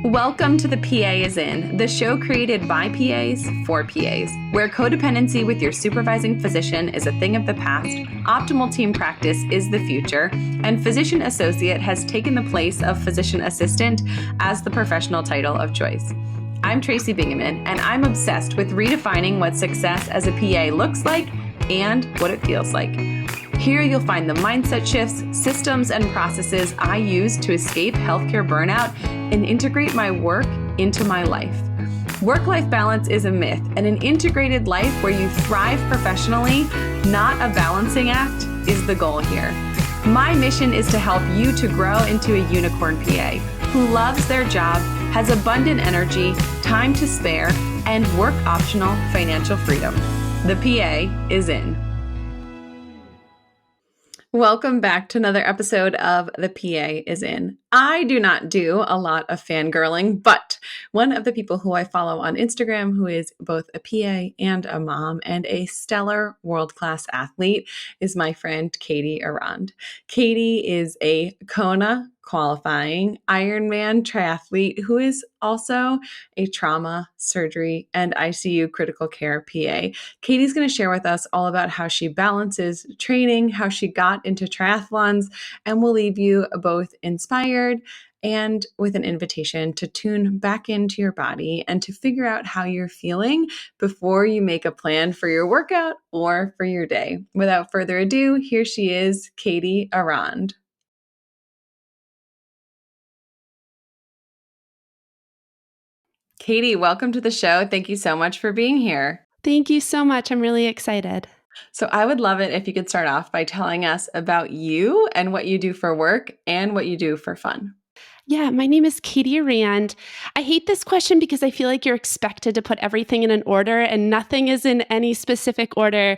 Welcome to The PA is In, the show created by PAs for PAs, where codependency with your supervising physician is a thing of the past, optimal team practice is the future, and physician associate has taken the place of physician assistant as the professional title of choice. I'm Tracy Bingaman, and I'm obsessed with redefining what success as a PA looks like and what it feels like. Here you'll find the mindset shifts, systems, and processes I use to escape healthcare burnout and integrate my work into my life. Work-life balance is a myth, and an integrated life where you thrive professionally, not a balancing act, is the goal here. My mission is to help you to grow into a unicorn PA who loves their job, has abundant energy, time to spare, and work-optional financial freedom. The PA is in. Welcome back to another episode of The PA is In. I do not do a lot of fangirling, but one of the people who I follow on Instagram, who is both a PA and a mom and a stellar world-class athlete, is my friend Katie Aurand. Katie is a Kona qualifying Ironman triathlete who is also a trauma, surgery, and ICU critical care PA. Katie's going to share with us all about how she balances training, how she got into triathlons, and we'll leave you both inspired and with an invitation to tune back into your body and to figure out how you're feeling before you make a plan for your workout or for your day. Without further ado, here she is, Katie Aurand. Katie, welcome to the show. Thank you so much for being here. Thank you so much. I'm really excited. So I would love it if you could start off by telling us about you and what you do for work and what you do for fun. Yeah, my name is Katie Aurand. I hate this question because I feel like you're expected to put everything in an order and nothing is in any specific order.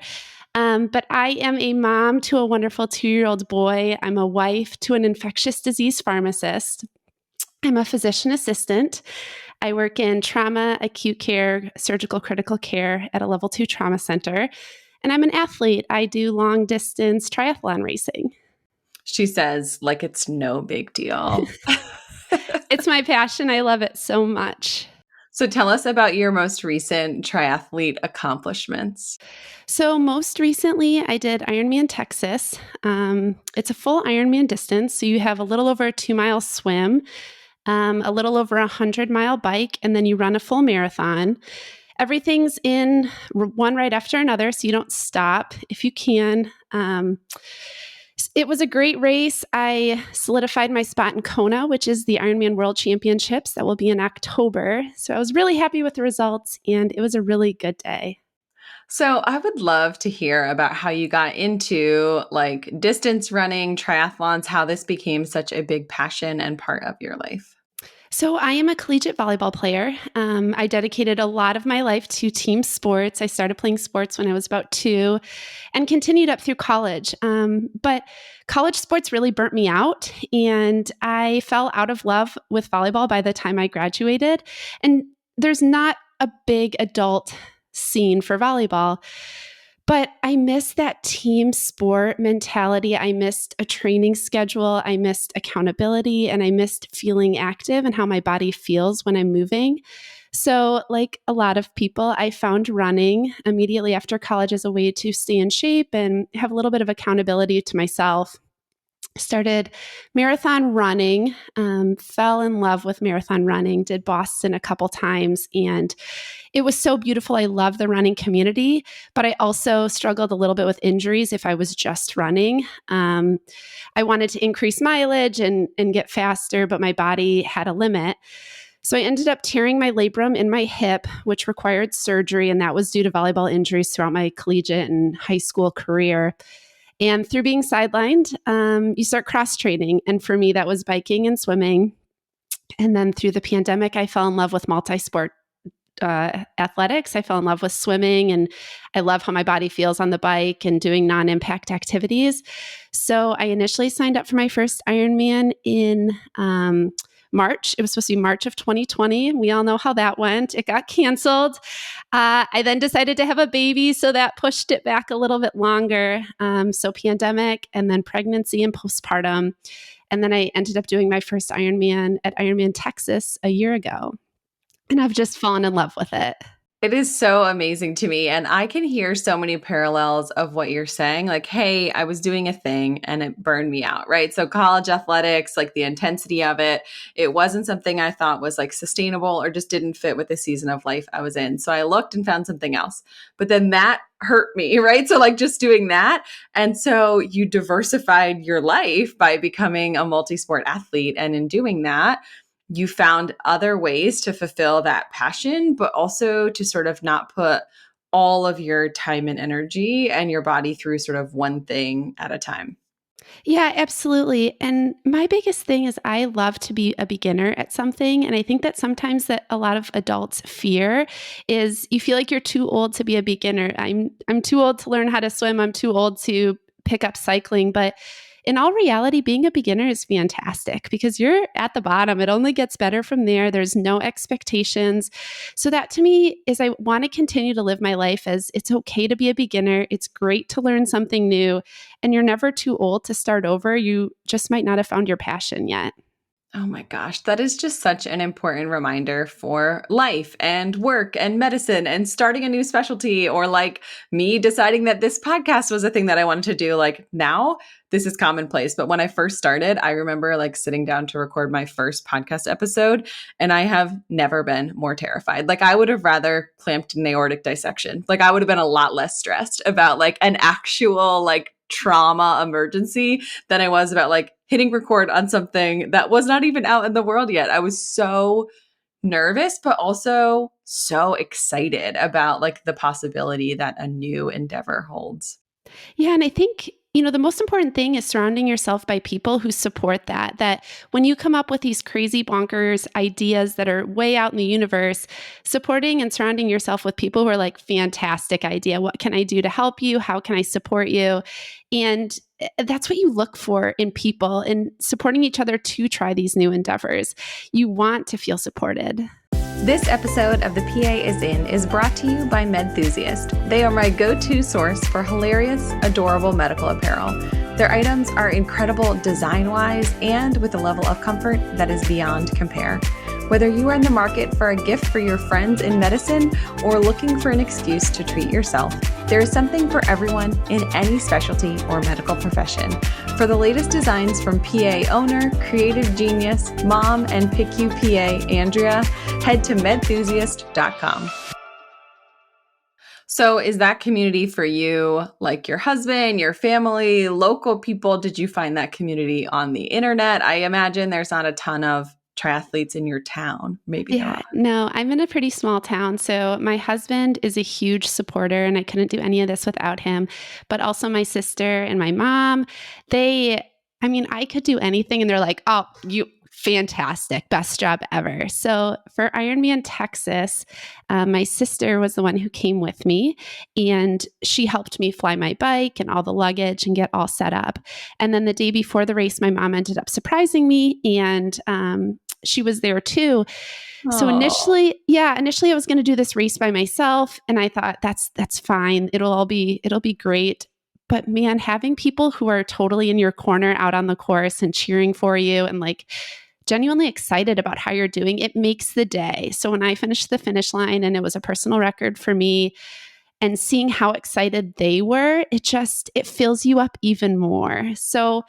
But I am a mom to a wonderful 2-year-old boy. I'm a wife to an infectious disease pharmacist. I'm a physician assistant. I work in trauma, acute care, surgical critical care at a level 2 trauma center. And I'm an athlete. I do long distance triathlon racing. She says, like it's no big deal. It's my passion. I love it so much. So tell us about your most recent triathlete accomplishments. So most recently, I did Ironman Texas. It's a full Ironman distance. So you have a little over a 2-mile swim, a little over a 100-mile bike, and then you run a full marathon. Everything's in one right after another, so you don't stop if you can. It was a great race. I solidified my spot in Kona, which is the Ironman World Championships that will be in October. So I was really happy with the results, and it was a really good day. So I would love to hear about how you got into like distance running, triathlons, how this became such a big passion and part of your life. So I am a collegiate volleyball player. I dedicated a lot of my life to team sports. I started playing sports when I was about 2 and continued up through college. But college sports really burnt me out, and I fell out of love with volleyball by the time I graduated. And there's not a big adult scene for volleyball. But I missed that team sport mentality. I missed a training schedule. I missed accountability, and I missed feeling active and how my body feels when I'm moving. So like a lot of people, I found running immediately after college as a way to stay in shape and have a little bit of accountability to myself. Started marathon running, fell in love with marathon running, did Boston a couple times, and it was so beautiful. I love the running community, but I also struggled a little bit with injuries if I was just running. I wanted to increase mileage and get faster, but my body had a limit. So I ended up tearing my labrum in my hip, which required surgery, and that was due to volleyball injuries throughout my collegiate and high school career. And through being sidelined, you start cross-training. And for me, that was biking and swimming. And then through the pandemic, I fell in love with multi-sport athletics. I fell in love with swimming, and I love how my body feels on the bike and doing non-impact activities. So I initially signed up for my first Ironman in March. It was supposed to be March of 2020. We all know how that went. It got canceled. I then decided to have a baby, so that pushed it back a little bit longer. So pandemic and then pregnancy and postpartum. And then I ended up doing my first Ironman at Ironman, Texas a year ago. And I've just fallen in love with it. It is so amazing to me. And I can hear so many parallels of what you're saying. Like, hey, I was doing a thing and it burned me out, right? So college athletics, like the intensity of it, it wasn't something I thought was like sustainable or just didn't fit with the season of life I was in. So I looked and found something else. But then that hurt me, right? So like just doing that. And so you diversified your life by becoming a multi-sport athlete. And in doing that, you found other ways to fulfill that passion, but also to sort of not put all of your time and energy and your body through sort of one thing at a time. Yeah, absolutely. And my biggest thing is I love to be a beginner at something. And I think that sometimes that a lot of adults fear is you feel like you're too old to be a beginner. I'm too old to learn how to swim. I'm too old to pick up cycling. But in all reality, being a beginner is fantastic because you're at the bottom. It only gets better from there. There's no expectations. So that to me is I want to continue to live my life as it's okay to be a beginner. It's great to learn something new, and you're never too old to start over. You just might not have found your passion yet. Oh my gosh, that is just such an important reminder for life and work and medicine and starting a new specialty, or like me deciding that this podcast was a thing that I wanted to do. Like now, this is commonplace. But when I first started, I remember like sitting down to record my first podcast episode, and I have never been more terrified. Like I would have rather clamped an aortic dissection. Like I would have been a lot less stressed about like an actual like trauma emergency than I was about like hitting record on something that was not even out in the world yet. I was so nervous, but also so excited about like the possibility that a new endeavor holds. Yeah, and I think, the most important thing is surrounding yourself by people who support that when you come up with these crazy bonkers ideas that are way out in the universe, supporting and surrounding yourself with people who are like, fantastic idea. What can I do to help you? How can I support you? And that's what you look for in people and supporting each other to try these new endeavors. You want to feel supported. This episode of The PA is In is brought to you by Medthusiast. They are my go-to source for hilarious, adorable medical apparel. Their items are incredible design-wise and with a level of comfort that is beyond compare. Whether you are in the market for a gift for your friends in medicine or looking for an excuse to treat yourself, there is something for everyone in any specialty or medical profession. For the latest designs from PA owner, creative genius, mom, and PICU PA Andrea, head to medthusiast.com. So is that community for you, like your husband, your family, local people? Did you find that community on the internet? I imagine there's not a ton of triathletes in your town. Maybe there are. No, I'm in a pretty small town. So my husband is a huge supporter and I couldn't do any of this without him. But also my sister and my mom, I could do anything and they're like, oh, you fantastic, best job ever. So for Ironman Texas, my sister was the one who came with me and she helped me fly my bike and all the luggage and get all set up. And then the day before the race, my mom ended up surprising me and she was there too. So initially I was going to do this race by myself and I thought that's fine. It'll be great. But man, having people who are totally in your corner out on the course and cheering for you and like genuinely excited about how you're doing, it makes the day. So when I finished the finish line and it was a personal record for me and seeing how excited they were, it fills you up even more. So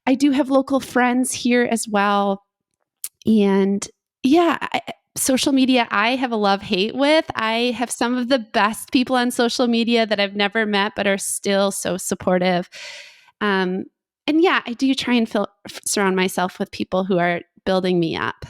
I do have local friends here as well. And social media, I have a love-hate with. I have some of the best people on social media that I've never met, but are still so supportive. I do try and surround myself with people who are building me up.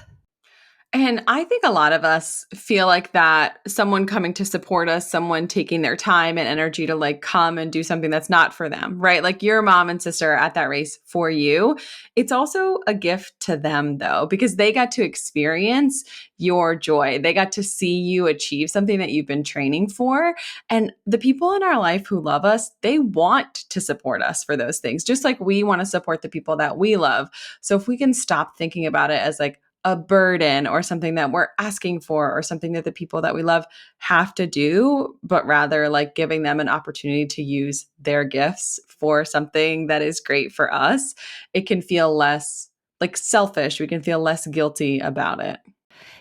And I think a lot of us feel like that someone coming to support us, someone taking their time and energy to like come and do something that's not for them, right? Like your mom and sister are at that race for you. It's also a gift to them though, because they got to experience your joy. They got to see you achieve something that you've been training for. And the people in our life who love us, they want to support us for those things, just like we want to support the people that we love. So if we can stop thinking about it as like, a burden or something that we're asking for or something that the people that we love have to do, but rather like giving them an opportunity to use their gifts for something that is great for us, it can feel less like selfish. We can feel less guilty about it.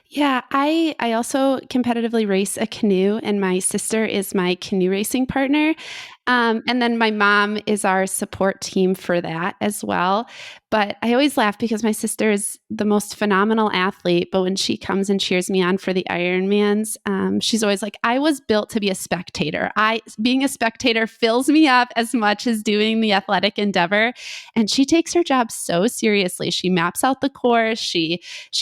Yeah, I also competitively race a canoe, and my sister is my canoe racing partner. And then my mom is our support team for that as well. But I always laugh because my sister is the most phenomenal athlete. But when she comes and cheers me on for the Ironmans, she's always like, "I was built to be a spectator. Being a spectator fills me up as much as doing the athletic endeavor." And she takes her job so seriously. She maps out the course. She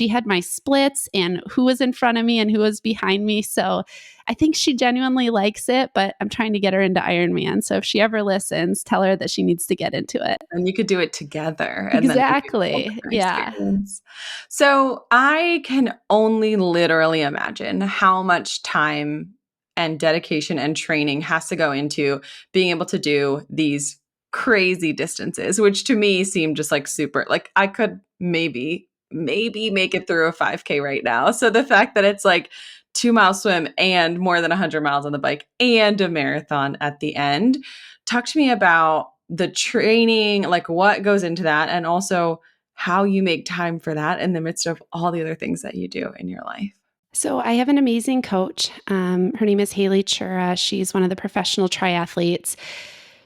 had my splits and who was in front of me and who was behind me. So I think she genuinely likes it, but I'm trying to get her into Ironman. So if she ever listens, tell her that she needs to get into it. And you could do it together and then make it a whole Exactly. different Yeah. experience. So I can only literally imagine how much time and dedication and training has to go into being able to do these crazy distances, which to me seem just like super, like I could maybe make it through a 5K right now. So the fact that it's like 2 mile swim and more than 100 miles on the bike and a marathon at the end. Talk to me about the training, like what goes into that, and also how you make time for that in the midst of all the other things that you do in your life. So I have an amazing coach. Her name is Haley Chura. She's one of the professional triathletes.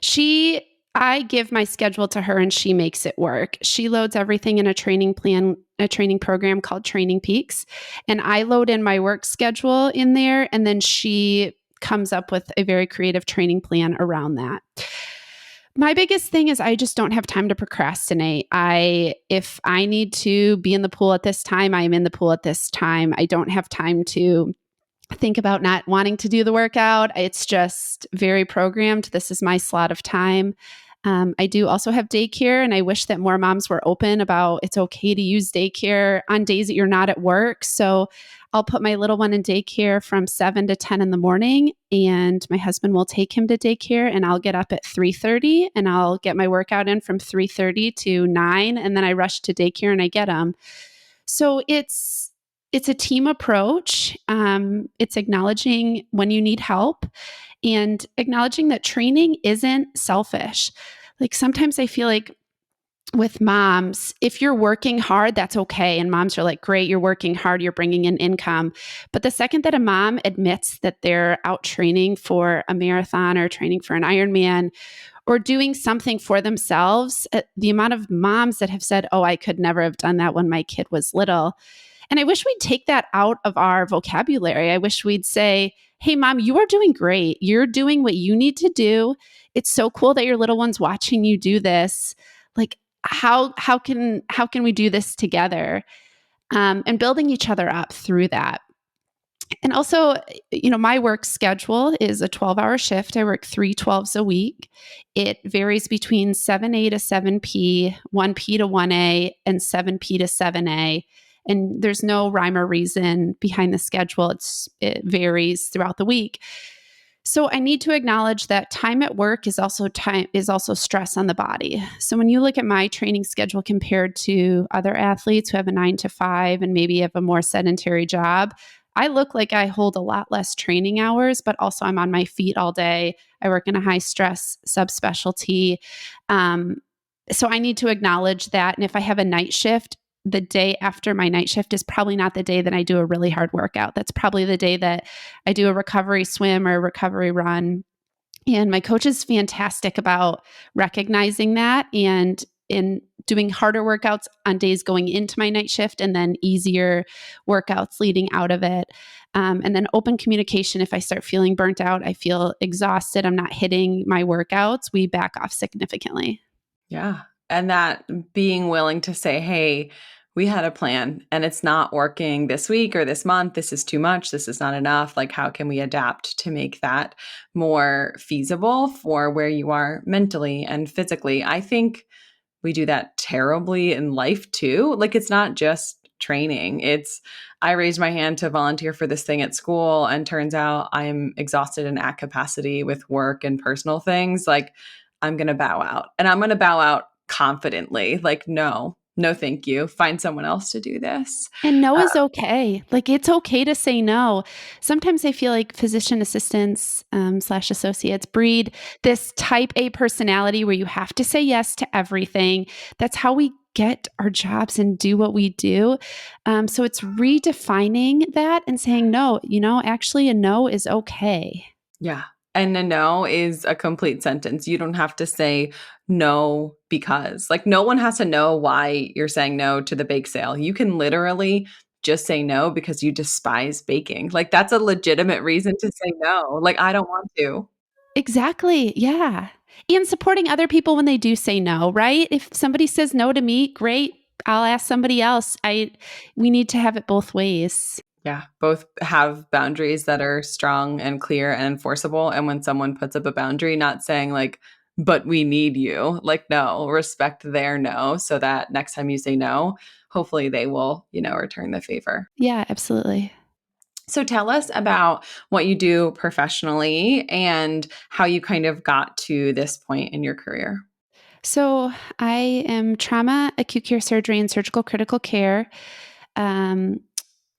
She, I give my schedule to her and she makes it work. She loads everything in a training plan, a training program called Training Peaks. And I load in my work schedule in there. And then she comes up with a very creative training plan around that. My biggest thing is I just don't have time to procrastinate. If I need to be in the pool at this time, I'm in the pool at this time. I don't have time to think about not wanting to do the workout. It's just very programmed. This is my slot of time. I do also have daycare, and I wish that more moms were open about it's okay to use daycare on days that you're not at work. So I'll put my little one in daycare from 7 to 10 in the morning, and my husband will take him to daycare, and I'll get up at 3:30 and I'll get my workout in from 3:30 to 9, and then I rush to daycare and I get him. So it's a team approach. It's acknowledging when you need help and acknowledging that training isn't selfish. Like sometimes I feel like with moms, if you're working hard, that's okay. And moms are like, great, you're working hard, you're bringing in income. But the second that a mom admits that they're out training for a marathon or training for an Ironman or doing something for themselves, the amount of moms that have said, oh, I could never have done that when my kid was little. And I wish we'd take that out of our vocabulary. I wish we'd say, hey, mom, you are doing great. You're doing what you need to do. It's so cool that your little one's watching you do this. Like, how can we do this together? And building each other up through that. And also, my work schedule is a 12-hour shift. I work 3 12s a week. It varies between 7A to 7P, 1P to 1A, and 7P to 7A. And there's no rhyme or reason behind the schedule. It varies throughout the week. So I need to acknowledge that time at work is also stress on the body. So when you look at my training schedule compared to other athletes who have a 9 to 5 and maybe have a more sedentary job, I look like I hold a lot less training hours, but also I'm on my feet all day. I work in a high stress subspecialty. So I need to acknowledge that. And if I have a night shift, the day after my night shift is probably not the day that I do a really hard workout. That's probably the day that I do a recovery swim or a recovery run. And my coach is fantastic about recognizing that and in doing harder workouts on days going into my night shift and then easier workouts leading out of it. And then open communication. If I start feeling burnt out, I feel exhausted, I'm not hitting my workouts, we back off significantly. Yeah. And that being willing to say, hey, we had a plan and it's not working this week or this month. This is too much. This is not enough. Like, how can we adapt to make that more feasible for where you are mentally and physically? I think we do that terribly in life too. Like, it's not just training. I raised my hand to volunteer for this thing at school, and turns out I'm exhausted and at capacity with work and personal things. Like, I'm going to bow out, and I'm going to bow out confidently. Like, no, no, thank you. Find someone else to do this. And no Uh, is okay. Like, it's okay to say no. Sometimes I feel like physician assistants slash associates breed this type A personality where you have to say yes to everything. That's how we get our jobs and do what we do. So it's redefining that and saying, no, actually, a no is okay. yeah. And a no is a complete sentence. You don't have to say no because, like, no one has to know why you're saying no to the bake sale. You can literally just say no because you despise baking. Like, that's a legitimate reason to say no. Like, I don't want to. Exactly. Yeah. And supporting other people when they do say no, right? If somebody says no to me, great. I'll ask somebody else. We need to have it both ways. Yeah, both have boundaries that are strong and clear and enforceable. And when someone puts up a boundary, not saying like, but we need you, like, no, respect their no so that next time you say no, hopefully they will, return the favor. Yeah, absolutely. So tell us about what you do professionally and how you kind of got to this point in your career. So I am trauma, acute care surgery, and surgical critical care. Um,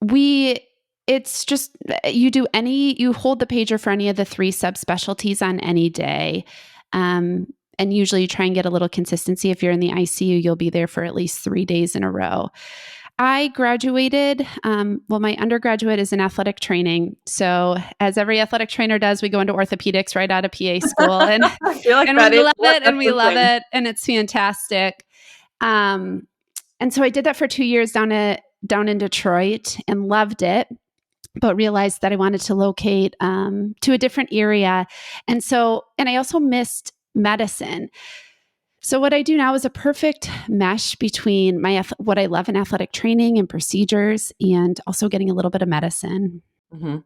we it's just you hold the pager for any of the three subspecialties on any day. Um, and usually you try and get a little consistency. If you're in the ICU, you'll be there for at least 3 days in a row. I graduated. My undergraduate is in athletic training. So, as every athletic trainer does, we go into orthopedics right out of PA school, and I feel like and that we is love what it, and that's we the love thing. it, and it's fantastic. Um, and so I did that for 2 years down in Detroit and loved it, but realized that I wanted to locate to a different area, and I also missed medicine. So what I do now is a perfect mesh between what I love in athletic training and procedures, and also getting a little bit of medicine. Mhm.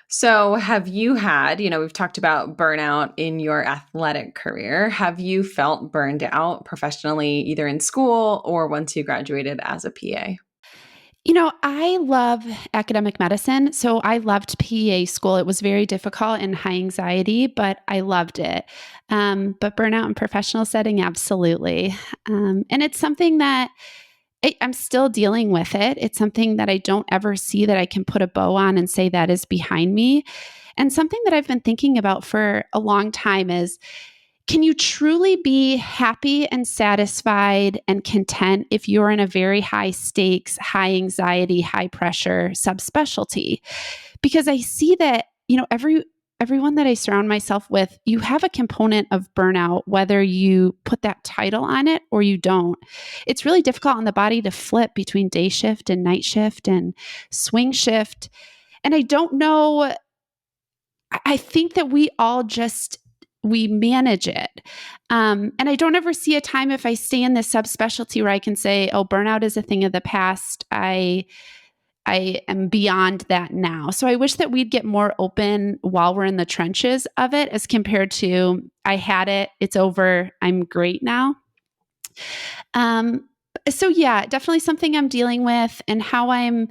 So, have you had, we've talked about burnout in your athletic career. Have you felt burned out professionally, either in school or once you graduated as a PA? I love academic medicine. So I loved PA school. It was very difficult and high anxiety, but I loved it. But burnout in professional setting, absolutely. And it's something that I'm still dealing with it. It's something that I don't ever see that I can put a bow on and say that is behind me. And something that I've been thinking about for a long time is, can you truly be happy and satisfied and content if you're in a very high stakes, high anxiety, high pressure subspecialty? Because I see that, everyone that I surround myself with, you have a component of burnout, whether you put that title on it or you don't. It's really difficult on the body to flip between day shift and night shift and swing shift. And I don't know, I think that we manage it. And I don't ever see a time if I stay in this subspecialty where I can say, oh, burnout is a thing of the past. I am beyond that now. So I wish that we'd get more open while we're in the trenches of it as compared to, I had it, it's over, I'm great now. Um, so yeah, definitely something I'm dealing with, and how I'm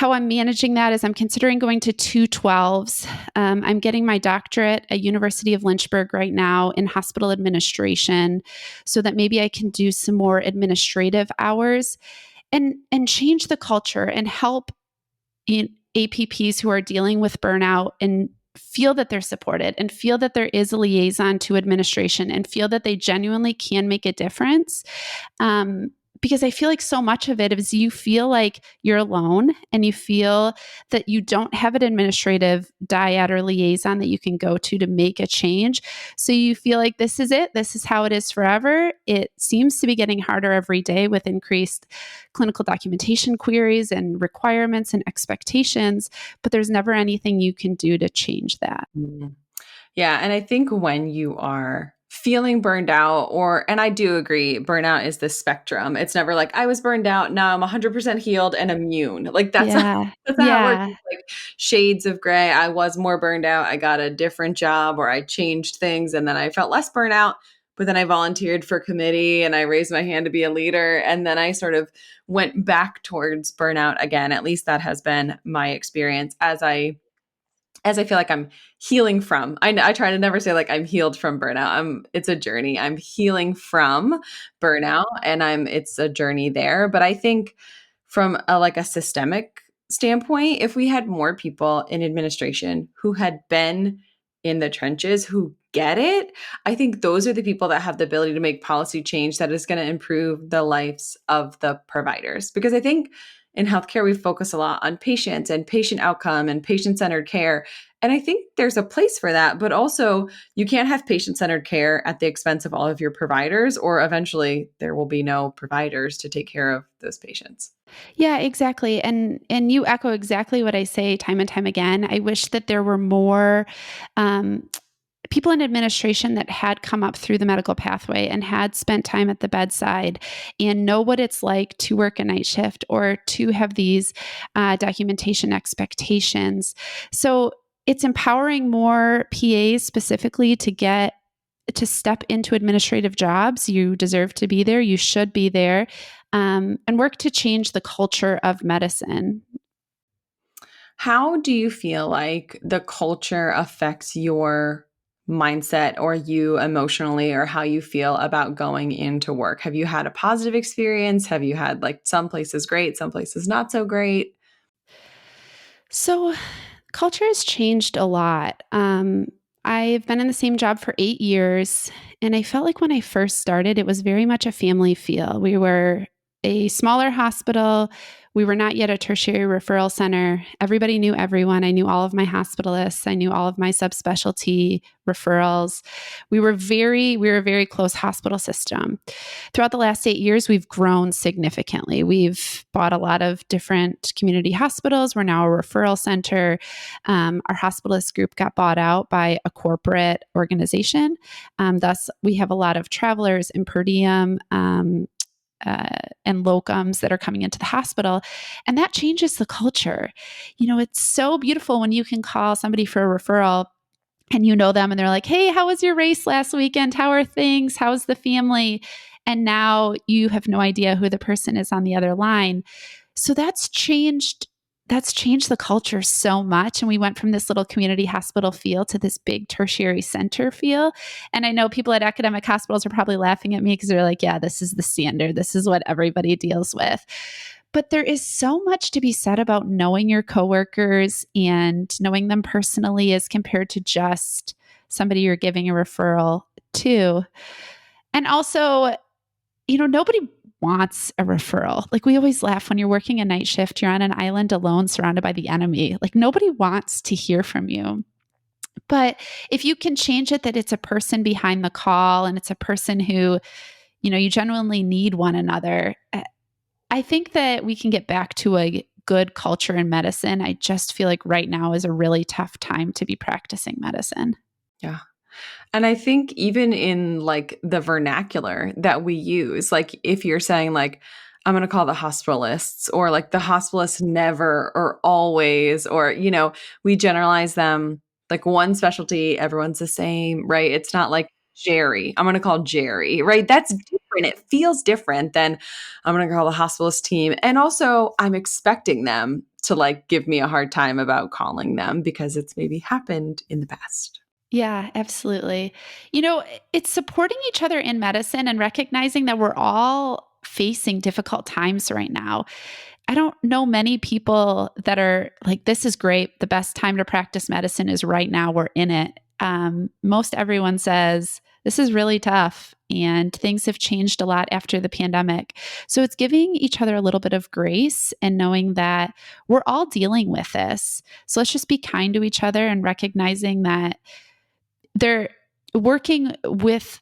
managing that is I'm considering going to 212s. I'm getting my doctorate at University of Lynchburg right now in hospital administration, so that maybe I can do some more administrative hours and change the culture and help APPs who are dealing with burnout and feel that they're supported and feel that there is a liaison to administration and feel that they genuinely can make a difference. Um, because I feel like so much of it is you feel like you're alone and you feel that you don't have an administrative dyad or liaison that you can go to make a change. So you feel like this is it. This is how it is forever. It seems to be getting harder every day with increased clinical documentation queries and requirements and expectations, but there's never anything you can do to change that. Mhm. Yeah, and I think when you are feeling burned out, and I do agree, burnout is the spectrum. It's never like I was burned out, now I'm 100% healed and immune. Like that's not, Yeah. that's not how it works. Yeah. It's like shades of gray. I was more burned out. I got a different job or I changed things and then I felt less burnout, but then I volunteered for committee and I raised my hand to be a leader and then I sort of went back towards burnout again. At least that has been my experience as I as I feel like I'm healing from. I try to never say like I'm healed from burnout. It's a journey. I'm healing from burnout, and it's a journey there. But I think from a systemic standpoint, if we had more people in administration who had been in the trenches, who get it, I think those are the people that have the ability to make policy change that is going to improve the lives of the providers. Because I think in healthcare, we focus a lot on patients and patient outcome and patient-centered care. And I think there's a place for that, but also you can't have patient-centered care at the expense of all of your providers, or eventually there will be no providers to take care of those patients. Yeah, exactly. And you echo exactly what I say time and time again. I wish that there were more um, people in administration that had come up through the medical pathway and had spent time at the bedside and know what it's like to work a night shift or to have these documentation expectations. So it's empowering more PAs specifically to step into administrative jobs. You deserve to be there. You should be there, and work to change the culture of medicine. How do you feel like the culture affects your mindset or you emotionally, or how you feel about going into work? Have you had a positive experience? Have you had like some places great, some places not so great? So, culture has changed a lot. I've been in the same job for 8 years, and I felt like when I first started, it was very much a family feel. We were a smaller hospital. We were not yet a tertiary referral center. Everybody knew everyone. I knew all of my hospitalists. I knew all of my subspecialty referrals. We were a very close hospital system. Throughout the last 8 years, we've grown significantly. We've bought a lot of different community hospitals. We're now a referral center. Our hospitalist group got bought out by a corporate organization. Thus, we have a lot of travelers and per diem and locums that are coming into the hospital. And that changes the culture. It's so beautiful when you can call somebody for a referral and you know them and they're like, hey, how was your race last weekend? How are things? How's the family? And now you have no idea who the person is on the other line. So that's changed the culture so much. And we went from this little community hospital feel to this big tertiary center feel. And I know people at academic hospitals are probably laughing at me because they're like, yeah, this is the standard. This is what everybody deals with. But there is so much to be said about knowing your coworkers and knowing them personally as compared to just somebody you're giving a referral to. And also, nobody wants a referral. Like we always laugh when you're working a night shift, you're on an island alone surrounded by the enemy. Like nobody wants to hear from you. But if you can change it that it's a person behind the call and it's a person who, you genuinely need one another, I think that we can get back to a good culture in medicine. I just feel like right now is a really tough time to be practicing medicine. Yeah. And I think even in like the vernacular that we use, like if you're saying like, I'm going to call the hospitalists, or like the hospitalists never or always, or, we generalize them like one specialty, everyone's the same, right? It's not like Jerry. I'm going to call Jerry, right? That's different. It feels different than I'm going to call the hospitalist team. And also I'm expecting them to like give me a hard time about calling them because it's maybe happened in the past. Yeah, absolutely. It's supporting each other in medicine and recognizing that we're all facing difficult times right now. I don't know many people that are like, this is great. The best time to practice medicine is right now. We're in it. Most everyone says, this is really tough and things have changed a lot after the pandemic. So it's giving each other a little bit of grace and knowing that we're all dealing with this. So let's just be kind to each other and recognizing that they're working with.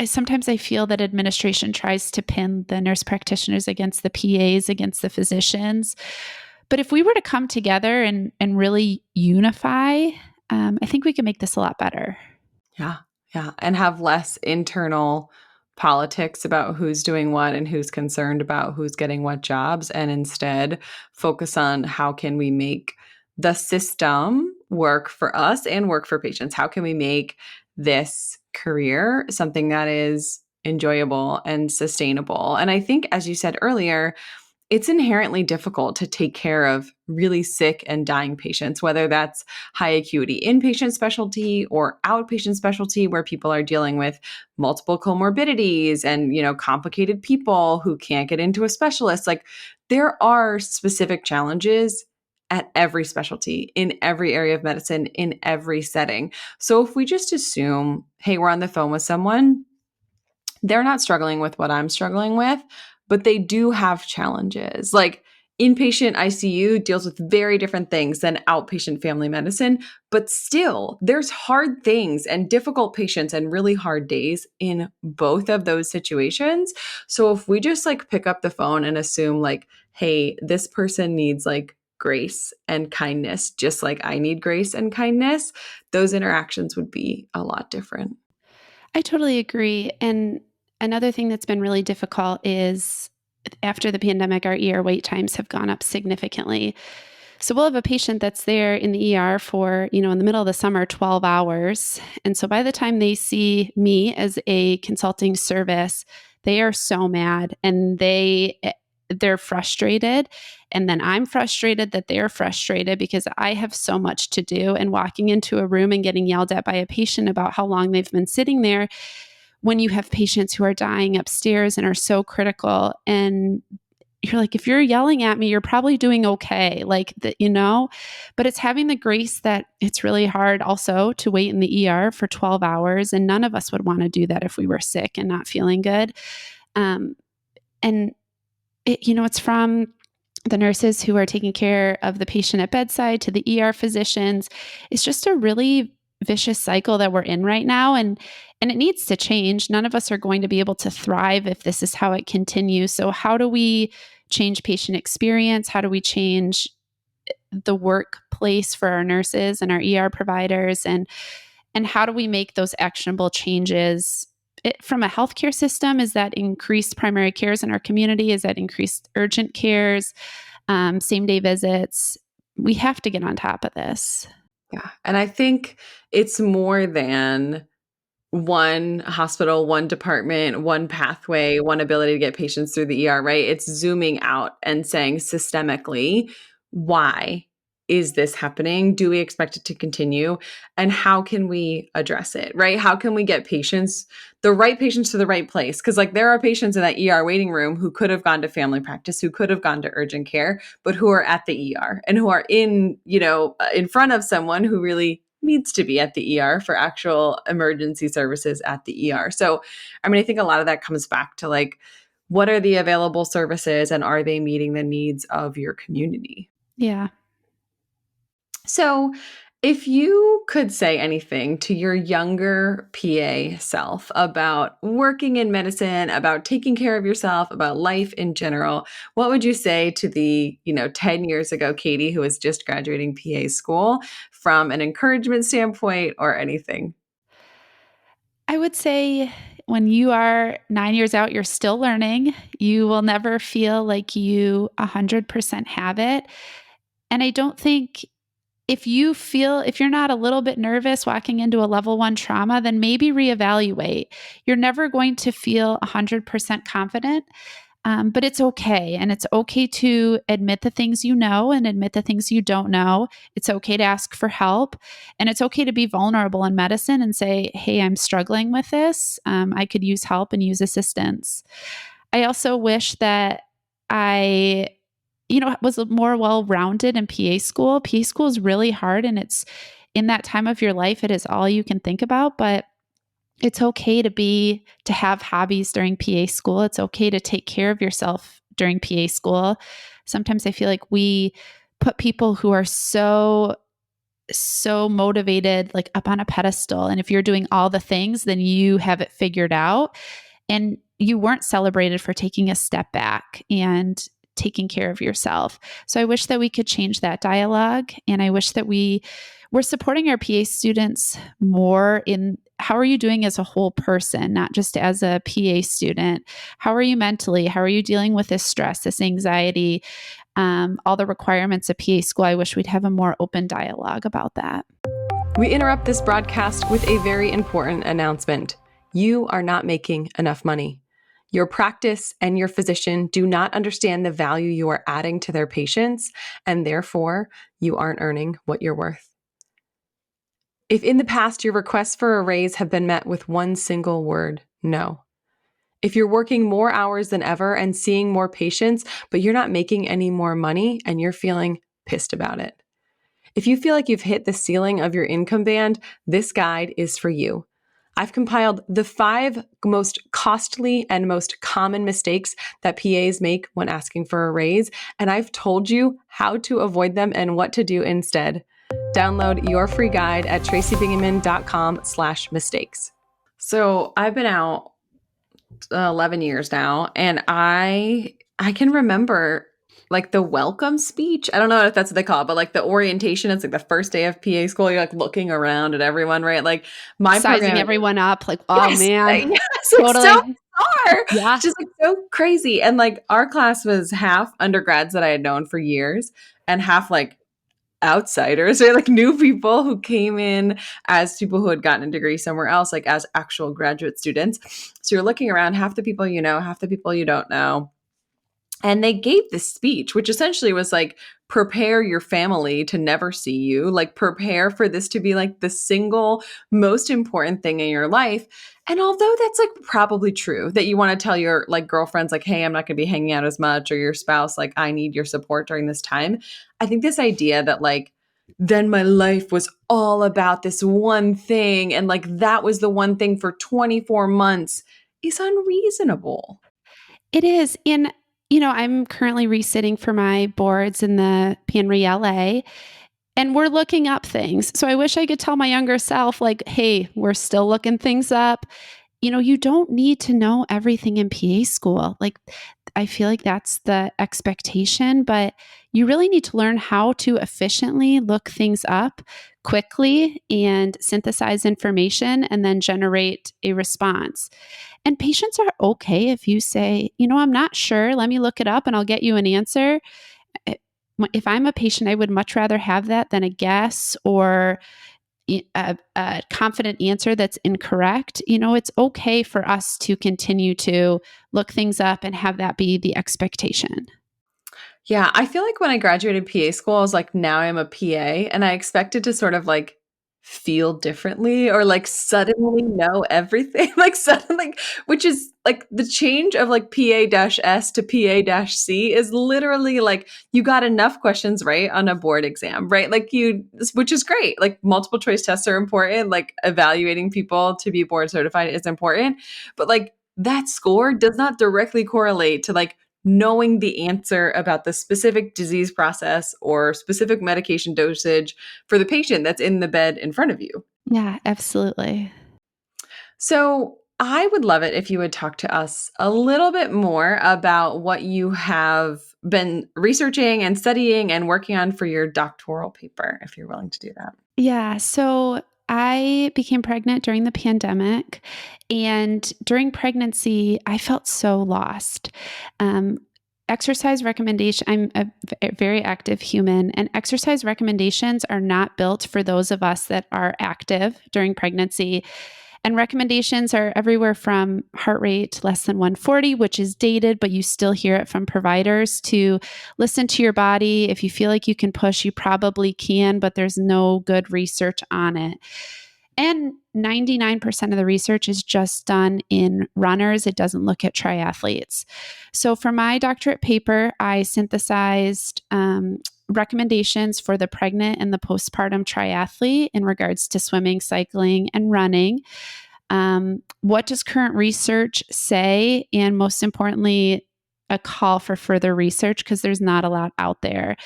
Sometimes I feel that administration tries to pin the nurse practitioners against the PAs, against the physicians. But if we were to come together and really unify, I think we can make this a lot better. Yeah. Yeah. And have less internal politics about who's doing what and who's concerned about who's getting what jobs, and instead focus on how can we make the system work for us and work for patients? How can we make this career something that is enjoyable and sustainable? And I think, as you said earlier, it's inherently difficult to take care of really sick and dying patients, whether that's high acuity inpatient specialty or outpatient specialty where people are dealing with multiple comorbidities and, complicated people who can't get into a specialist. Like, there are specific challenges at every specialty, in every area of medicine, in every setting. So if we just assume, hey, we're on the phone with someone, they're not struggling with what I'm struggling with, but they do have challenges. Like, inpatient ICU deals with very different things than outpatient family medicine, but still, there's hard things and difficult patients and really hard days in both of those situations. So if we just pick up the phone and assume hey, this person needs grace and kindness, just like I need grace and kindness, those interactions would be a lot different. I totally agree. And another thing that's been really difficult is after the pandemic, our ER wait times have gone up significantly. So we'll have a patient that's there in the ER for, in the middle of the summer, 12 hours. And so by the time they see me as a consulting service, they are so mad and they're frustrated. And then I'm frustrated that they're frustrated because I have so much to do. And walking into a room and getting yelled at by a patient about how long they've been sitting there when you have patients who are dying upstairs and are so critical. And you're like, if you're yelling at me, you're probably doing okay. But it's having the grace that it's really hard also to wait in the ER for 12 hours. And none of us would want to do that if we were sick and not feeling good. And it's from the nurses who are taking care of the patient at bedside to the ER physicians. It's just a really vicious cycle that we're in right now. And it needs to change. None of us are going to be able to thrive if this is how it continues. So how do we change patient experience? How do we change the workplace for our nurses and our ER providers? And how do we make those actionable changes? From a healthcare system, is that increased primary cares in our community? Is that increased urgent cares, same-day visits? We have to get on top of this. Yeah. And I think it's more than one hospital, one department, one pathway, one ability to get patients through the ER, right? It's zooming out and saying systemically, why is this happening? Do we expect it to continue? And how can we address it, right? How can we get patients, the right patients to the right place? Because there are patients in that ER waiting room who could have gone to family practice, who could have gone to urgent care, but who are at the ER and who are in front of someone who really needs to be at the ER for actual emergency services at the ER. So, I think a lot of that comes back to what are the available services and are they meeting the needs of your community? Yeah. So, if you could say anything to your younger PA self about working in medicine, about taking care of yourself, about life in general, what would you say to the, 10 years ago Katie who was just graduating PA school from an encouragement standpoint or anything? I would say when you are 9 years out, you're still learning. You will never feel like you 100% have it. And I don't think if you're not a little bit nervous walking into a level 1 trauma, then maybe reevaluate. You're never going to feel 100% confident, but it's okay. And it's okay to admit the things you know and admit the things you don't know. It's okay to ask for help. And it's okay to be vulnerable in medicine and say, hey, I'm struggling with this. I could use help and use assistance. I also wish that I was more well-rounded in PA school. PA school is really hard, and it's in that time of your life, it is all you can think about, but it's okay to have hobbies during PA school. It's okay to take care of yourself during PA school. Sometimes I feel like we put people who are so motivated up on a pedestal. And if you're doing all the things, then you have it figured out. And you weren't celebrated for taking a step back and taking care of yourself. So I wish that we could change that dialogue. And I wish that we're supporting our PA students more in how are you doing as a whole person, not just as a PA student? How are you mentally? How are you dealing with this stress, this anxiety, all the requirements of PA school? I wish we'd have a more open dialogue about that. We interrupt this broadcast with a very important announcement. You are not making enough money. Your practice and your physician do not understand the value you are adding to their patients, and therefore you aren't earning what you're worth. If in the past your requests for a raise have been met with one single word, no. If you're working more hours than ever and seeing more patients, but you're not making any more money and you're feeling pissed about it. If you feel like you've hit the ceiling of your income band, this guide is for you. I've compiled the 5 most costly and most common mistakes that PAs make when asking for a raise, and I've told you how to avoid them and what to do instead. Download your free guide at tracybingaman.com/mistakes. So I've been out 11 years now, and I can remember like the welcome speech. I don't know if that's what they call it, but like the orientation, it's like the first day of PA school. You're like looking around at everyone, right? Like my Sizing program, everyone up, like, oh yes, man, yes, like so totally. bizarre. Yeah. Just like so crazy. And like our class was half undergrads that I had known for years and half like outsiders or like new people who came in as people who had gotten a degree somewhere else, like as actual graduate students. So you're looking around, half the people you know, half the people you don't know. And they gave this speech, which essentially was like, prepare your family to never see you, like prepare for this to be like the single most important thing in your life. And although that's like probably true that you want to tell your like girlfriends, like, hey, I'm not going to be hanging out as much, or your spouse, like, I need your support during this time. I think this idea that like, then my life was all about this one thing. And like, that was the one thing for 24 months is unreasonable. It is. And, I'm currently resitting for my boards in the PNRE LA, and we're looking up things. So I wish I could tell my younger self, like, hey, we're still looking things up. You don't need to know everything in PA school. Like, I feel like that's the expectation, but you really need to learn how to efficiently look things up quickly and synthesize information and then generate a response. And patients are okay if you say, I'm not sure, let me look it up and I'll get you an answer. Eh, If I'm a patient, I would much rather have that than a guess or a confident answer that's incorrect. It's okay for us to continue to look things up and have that be the expectation. Yeah, I feel like when I graduated PA school, I was like, now I'm a PA, and I expected to sort of like feel differently or like suddenly know everything, like suddenly, which is like the change of like PA-S to PA-C is literally like you got enough questions right on a board exam, right? Like which is great. Like multiple choice tests are important, like evaluating people to be board certified is important, but like that score does not directly correlate to like knowing the answer about the specific disease process or specific medication dosage for the patient that's in the bed in front of you. Yeah, absolutely. So I would love it if you would talk to us a little bit more about what you have been researching and studying and working on for your doctoral paper, if you're willing to do that. Yeah. So I became pregnant during the pandemic. And during pregnancy, I felt so lost. Um, Exercise recommendation. I'm a very active human, and exercise recommendations are not built for those of us that are active during pregnancy. And recommendations are everywhere from heart rate less than 140, which is dated, but you still hear it from providers, to listen to your body. If you feel like you can push, you probably can, but there's no good research on it. And 99% of the research is just done in runners. It doesn't look at triathletes. So for my doctorate paper, I synthesized recommendations for the pregnant and the postpartum triathlete in regards to swimming, cycling, and running. What does current research say? And most importantly, a call for further research, because there's not a lot out there.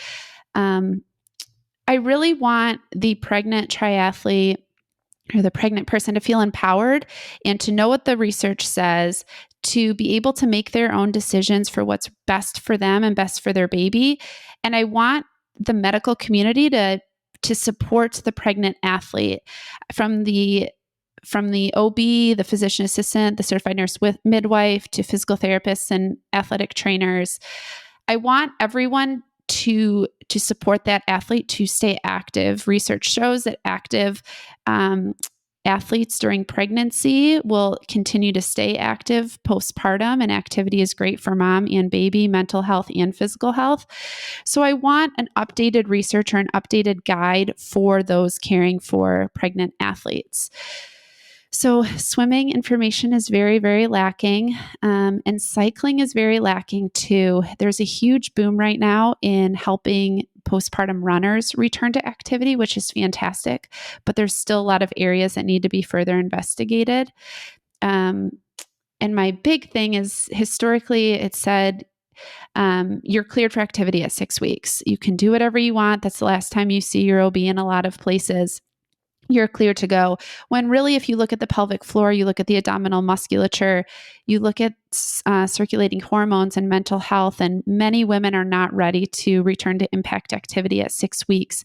I really want the pregnant triathlete or the pregnant person to feel empowered and to know what the research says, to be able to make their own decisions for what's best for them and best for their baby. And I want the medical community to support the pregnant athlete, from the OB, the physician assistant, the certified nurse with midwife, to physical therapists and athletic trainers. I want everyone to support that athlete to stay active. Research shows that active athletes during pregnancy will continue to stay active postpartum, and activity is great for mom and baby, mental health and physical health. So I want an updated research or an updated guide for those caring for pregnant athletes. So swimming information is very, very lacking, and cycling is very lacking too. There's a huge boom right now in helping postpartum runners return to activity, which is fantastic, but there's still a lot of areas that need to be further investigated. And my big thing is, historically, it said you're cleared for activity at 6 weeks. You can do whatever you want. That's the last time you see your OB in a lot of places. You're clear to go. When really, if you look at the pelvic floor, you look at the abdominal musculature, you look at circulating hormones and mental health, and many women are not ready to return to impact activity at 6 weeks.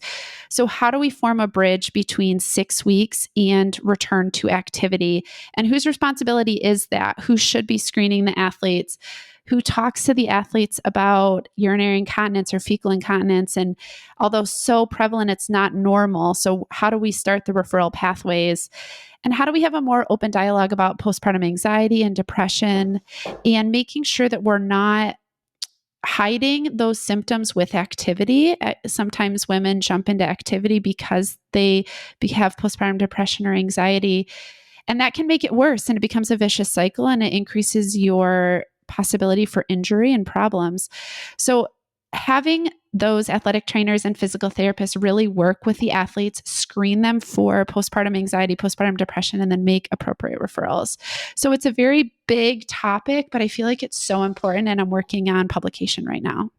So how do we form a bridge between 6 weeks and return to activity? And whose responsibility is that? Who should be screening the athletes? Who talks to the athletes about urinary incontinence or fecal incontinence? And although so prevalent, it's not normal. So how do we start the referral pathways? And how do we have a more open dialogue about postpartum anxiety and depression, and making sure that we're not hiding those symptoms with activity? Sometimes women jump into activity because they have postpartum depression or anxiety, and that can make it worse, and it becomes a vicious cycle, and it increases your possibility for injury and problems. So having those athletic trainers and physical therapists really work with the athletes, screen them for postpartum anxiety, postpartum depression, and then make appropriate referrals. So it's a very big topic, but I feel like it's so important, and I'm working on publication right now.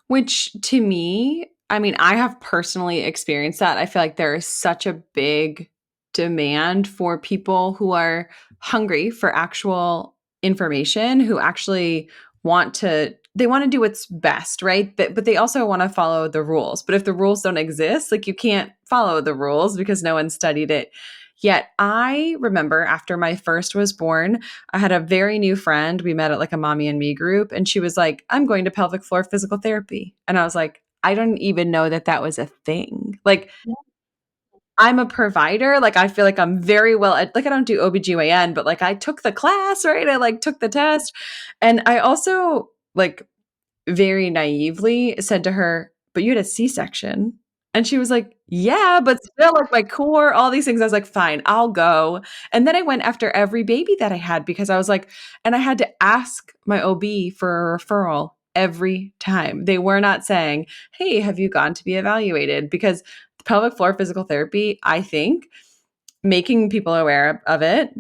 Which to me, I mean, I have personally experienced that. I feel like there is such a big demand for people who are hungry for actual information, who actually they want to do what's best, right? But they also want to follow the rules. But if the rules don't exist, like, you can't follow the rules because no one studied it yet. I remember after my first was born, I had a very new friend. We met at like a mommy and me group, and she was like, I'm going to pelvic floor physical therapy. And I was like, I don't even know that that was a thing. Like, I'm a provider. Like, I feel like I'm very well, like, I don't do OBGYN, but like, I took the class, right? I like took the test. And I also, like, very naively said to her, but you had a C-section. And she was like, yeah, but still, like, my core, all these things. I was like, fine, I'll go. And then I went after every baby that I had, because I was like, and I had to ask my OB for a referral every time. They were not saying, hey, have you gone to be evaluated? Because pelvic floor physical therapy, I think, making people aware of it,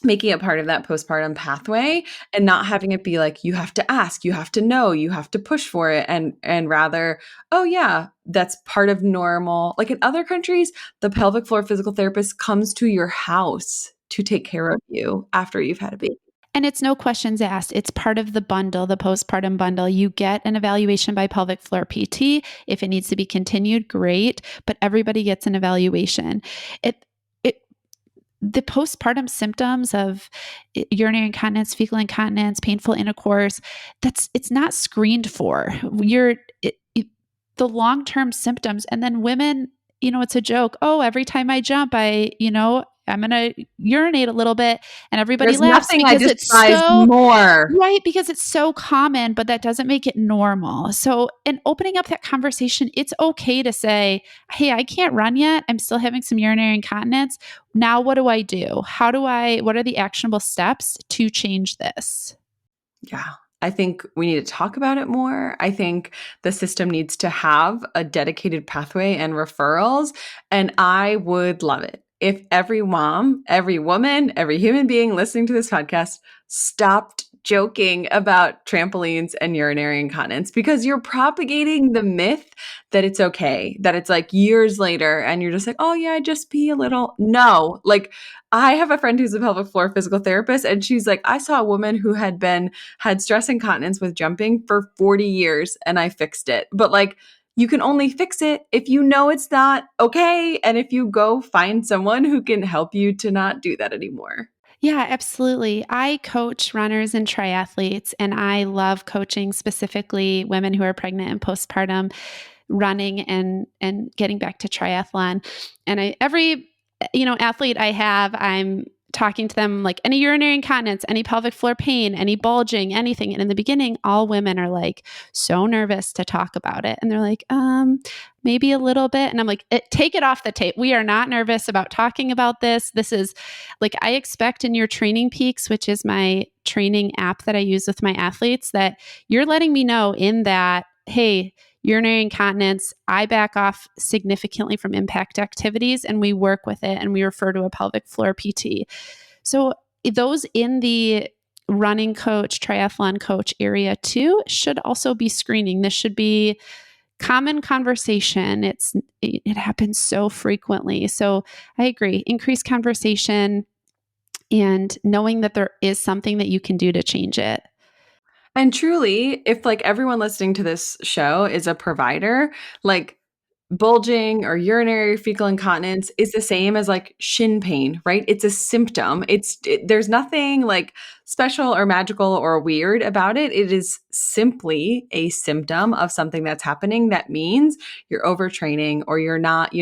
making it part of that postpartum pathway, and not having it be like, you have to ask, you have to know, you have to push for it, and rather, oh yeah, that's part of normal. Like, in other countries, the pelvic floor physical therapist comes to your house to take care of you after you've had a baby. And it's no questions asked. It's part of the bundle, the postpartum bundle. You get an evaluation by pelvic floor PT. If it needs to be continued, great, but everybody gets an evaluation. The postpartum symptoms of urinary incontinence, fecal incontinence, painful intercourse, it's not screened for. The long-term symptoms, and then women, it's a joke. Oh, every time I jump, I'm going to urinate a little bit, and everybody There's laughs nothing I because it's despise so more. right, because it's so common, but that doesn't make it normal. So, in opening up that conversation, it's okay to say, hey, I can't run yet. I'm still having some urinary incontinence. Now, what do I do? What are the actionable steps to change this? Yeah. I think we need to talk about it more. I think the system needs to have a dedicated pathway and referrals. And I would love it if every mom, every woman, every human being listening to this podcast stopped joking about trampolines and urinary incontinence, because you're propagating the myth that it's okay, that it's like years later and you're just like, oh yeah, I just pee a little. No, like, I have a friend who's a pelvic floor physical therapist, and she's like, I saw a woman who had stress incontinence with jumping for 40 years, and I fixed it. But like, you can only fix it if you know it's not okay, and if you go find someone who can help you to not do that anymore. Yeah, absolutely. I coach runners and triathletes, and I love coaching specifically women who are pregnant and postpartum running and getting back to triathlon. And athlete I have, I'm talking to them like any urinary incontinence, any pelvic floor pain, any bulging, anything. And in the beginning, all women are like so nervous to talk about it. And they're like, maybe a little bit. And I'm like, take it off the tape. We are not nervous about talking about this. This is like, I expect in your Training Peaks, which is my training app that I use with my athletes, that you're letting me know in that, hey, urinary incontinence, I back off significantly from impact activities and we work with it and we refer to a pelvic floor PT. So those in the running coach, triathlon coach area too should also be screening. This should be common conversation. It happens so frequently. So I agree. Increased conversation and knowing that there is something that you can do to change it. And truly, if like everyone listening to this show is a provider, like bulging or urinary fecal incontinence is the same as like shin pain, right? It's a symptom. There's nothing like special or magical or weird about it. It is simply a symptom of something that's happening that means you're overtraining or you're not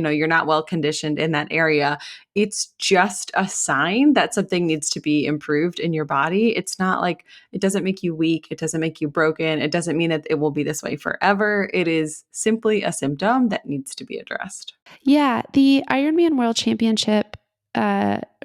well conditioned in that area. It's just a sign that something needs to be improved in your body. It's not like it doesn't make you weak. It doesn't make you broken. It doesn't mean that it will be this way forever. It is simply a symptom that needs to be addressed. Yeah, the Ironman World Championship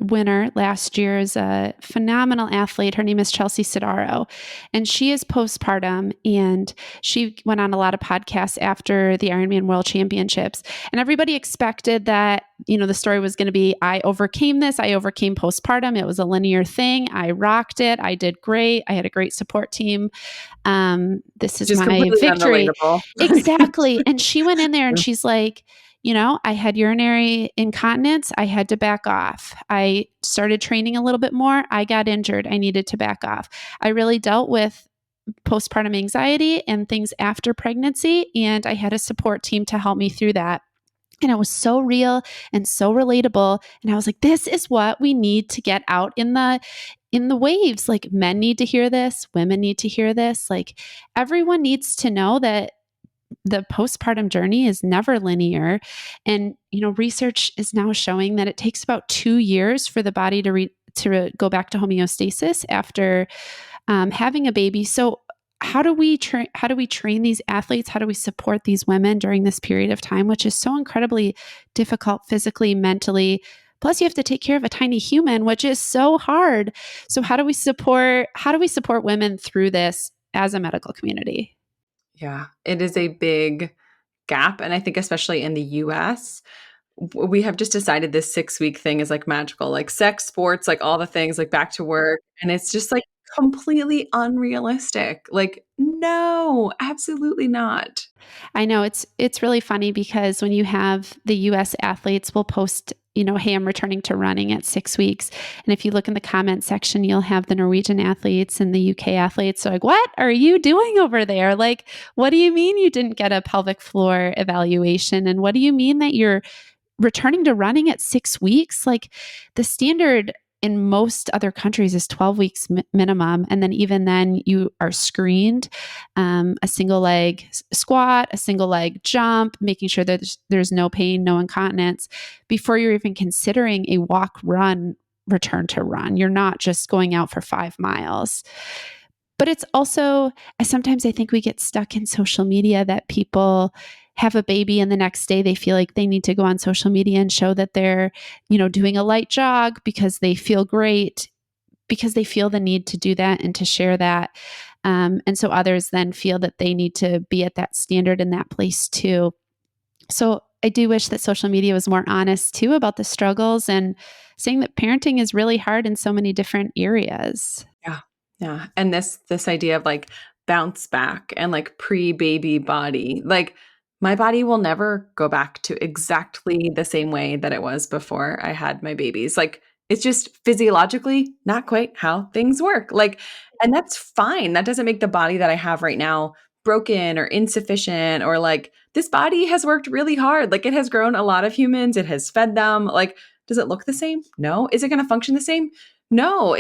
winner last year is a phenomenal athlete. Her name is Chelsea Sodaro, and she is postpartum. And she went on a lot of podcasts after the Ironman World Championships. And everybody expected that, the story was going to be, I overcame this. I overcame postpartum. It was a linear thing. I rocked it. I did great. I had a great support team. This is Just my completely victory. unrelatable. Exactly. And she went in there and she's like, I had urinary incontinence. I had to back off. I started training a little bit more. I got injured. I needed to back off. I really dealt with postpartum anxiety and things after pregnancy, and I had a support team to help me through that. And it was so real and so relatable. And I was like, this is what we need to get out in the waves. Like, men need to hear this, women need to hear this. Like, everyone needs to know that the postpartum journey is never linear. And, research is now showing that it takes about 2 years for the body to go back to homeostasis after having a baby. So how do we train these athletes? How do we support these women during this period of time, which is so incredibly difficult physically, mentally? Plus, you have to take care of a tiny human, which is so hard. So how do we support women through this as a medical community? Yeah, it is a big gap. And I think especially in the US, we have just decided this 6-week thing is like magical, like sex, sports, like all the things, like back to work. And it's just like completely unrealistic. Like, no, absolutely not. I know it's really funny because when you have the US athletes will post, hey, I'm returning to running at 6 weeks. And if you look in the comment section, you'll have the Norwegian athletes and the UK athletes. So like, what are you doing over there? Like, what do you mean you didn't get a pelvic floor evaluation? And what do you mean that you're returning to running at 6 weeks? Like, the standard in most other countries is 12 weeks minimum. And then even then you are screened, a single leg squat, a single leg jump, making sure that there's no pain, no incontinence before you're even considering a walk, run, return to run. You're not just going out for 5 miles. But it's also, sometimes I think we get stuck in social media that people have a baby and the next day they feel like they need to go on social media and show that they're, doing a light jog because they feel great, because they feel the need to do that and to share that. And so others then feel that they need to be at that standard in that place too. So I do wish that social media was more honest too about the struggles and saying that parenting is really hard in so many different areas. Yeah. Yeah. And this idea of like bounce back and like pre-baby body, like my body will never go back to exactly the same way that it was before I had my babies. Like, it's just physiologically not quite how things work. Like, and that's fine. That doesn't make the body that I have right now broken or insufficient, or like this body has worked really hard. Like, it has grown a lot of humans. It has fed them. Like, does it look the same? No. Is it going to function the same? No.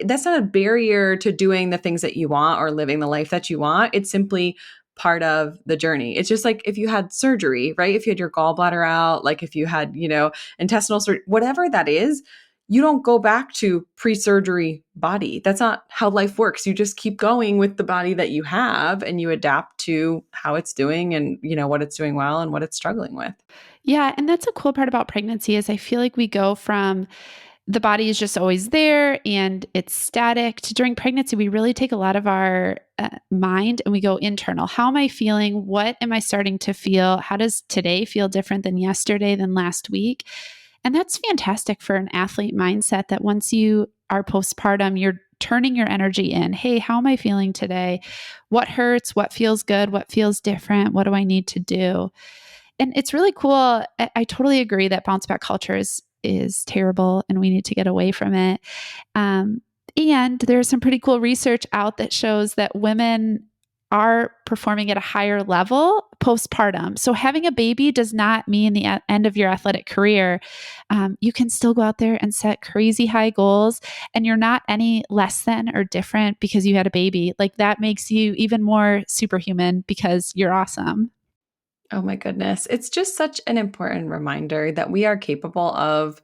That's not a barrier to doing the things that you want or living the life that you want. It's simply part of the journey. It's just like if you had surgery, right? If you had your gallbladder out, like if you had, intestinal surgery, whatever that is, you don't go back to pre-surgery body. That's not how life works. You just keep going with the body that you have and you adapt to how it's doing and, what it's doing well and what it's struggling with. Yeah. And that's a cool part about pregnancy is I feel like we go from the body is just always there and it's static to during pregnancy, we really take a lot of our mind and we go internal. How am I feeling? What am I starting to feel? How does today feel different than yesterday, than last week? And that's fantastic for an athlete mindset that once you are postpartum, you're turning your energy in. Hey, how am I feeling today? What hurts? What feels good? What feels different? What do I need to do? And it's really cool. I totally agree that bounce back culture is terrible and we need to get away from it. And there's some pretty cool research out that shows that women are performing at a higher level postpartum. So having a baby does not mean the end of your athletic career. You can still go out there and set crazy high goals, and you're not any less than or different because you had a baby. Like that makes you even more superhuman because you're awesome. Oh my goodness. It's just such an important reminder that we are capable of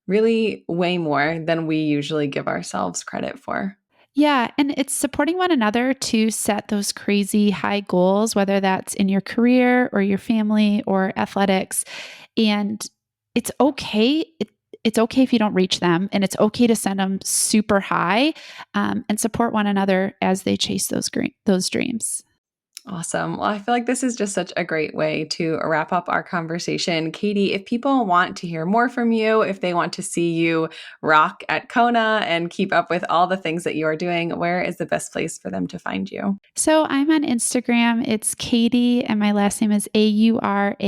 really way more than we usually give ourselves credit for. Yeah. And it's supporting one another to set those crazy high goals, whether that's in your career or your family or athletics. And it's okay. It's okay if you don't reach them, and it's okay to send them super high and support one another as they chase those dreams. Awesome. Well, I feel like this is just such a great way to wrap up our conversation. Katie, if people want to hear more from you, if they want to see you rock at Kona and keep up with all the things that you are doing, where is the best place for them to find you? So I'm on Instagram. It's Katie, and my last name is AURAND.PAC.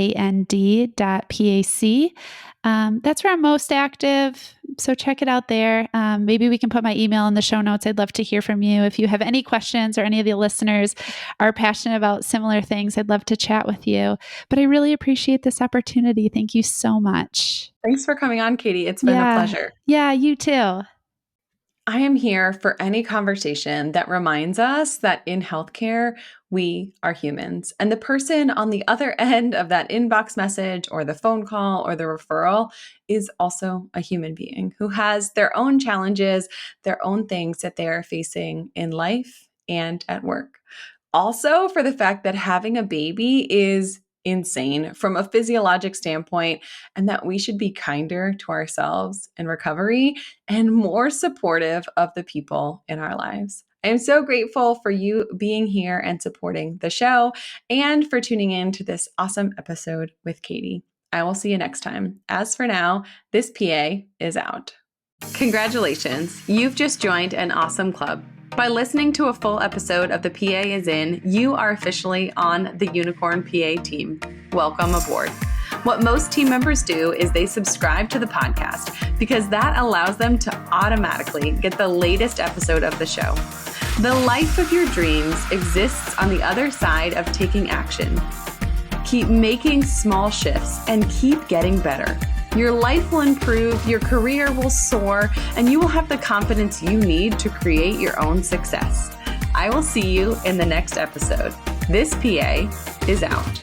That's where I'm most active. So check it out there. Maybe we can put my email in the show notes. I'd love to hear from you. If you have any questions or any of the listeners are passionate about similar things, I'd love to chat with you. But I really appreciate this opportunity. Thank you so much. Thanks for coming on, Katie. It's been a pleasure. Yeah, you too. I am here for any conversation that reminds us that in healthcare, we are humans. And the person on the other end of that inbox message or the phone call or the referral is also a human being who has their own challenges, their own things that they are facing in life and at work. Also, for the fact that having a baby is insane from a physiologic standpoint, and that we should be kinder to ourselves in recovery and more supportive of the people in our lives. I am so grateful for you being here and supporting the show and for tuning in to this awesome episode with Katie. I will see you next time. As for now, this PA is out. Congratulations, you've just joined an awesome club. By listening to a full episode of The PA is In, you are officially on the Unicorn PA team. Welcome aboard. What most team members do is they subscribe to the podcast because that allows them to automatically get the latest episode of the show. The life of your dreams exists on the other side of taking action. Keep making small shifts and keep getting better. Your life will improve, your career will soar, and you will have the confidence you need to create your own success. I will see you in the next episode. This PA is out.